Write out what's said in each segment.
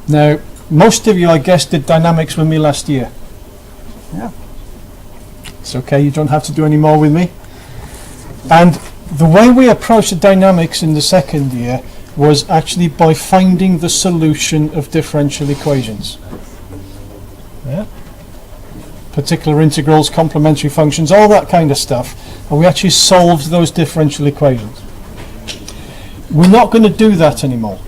Now, most of you, I guess, did dynamics with me last year. Yeah. It's okay, you don't have to do any more with me. And the way we approached the dynamics in the second year was actually by finding the solution of differential equations. Yeah. Particular integrals, complementary functions, all that kind of stuff. And we actually solved those differential equations. We're not going to do that anymore.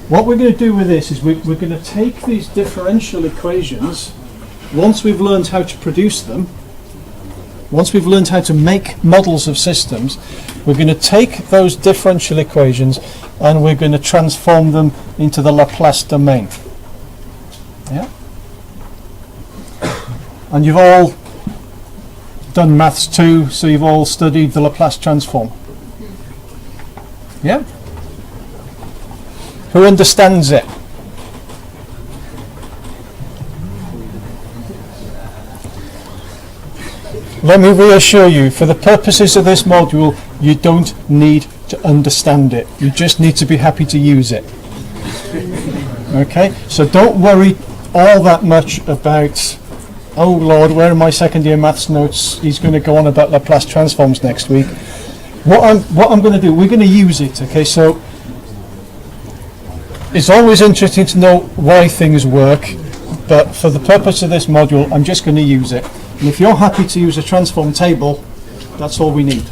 What we're going to do with this is we're going to take these differential equations, once we've learned how to produce them, once we've learned how to make models of systems, we're going to take those differential equations and we're going to transform them into the Laplace domain. Yeah? And you've all done maths too, so you've all studied the Laplace transform. Yeah? Who understands it? Let me reassure you, for the purposes of this module, you don't need to understand it. You just need to be happy to use it. Okay? So don't worry all that much about, oh Lord, where are my second year maths notes? He's going to go on about Laplace transforms next week. What I'm going to do, we're going to use it, okay? So it's always interesting to know why things work, but for the purpose of this module, I'm just going to use it. And if you're happy to use a transform table, that's all we need.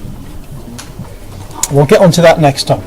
We'll get onto that next time.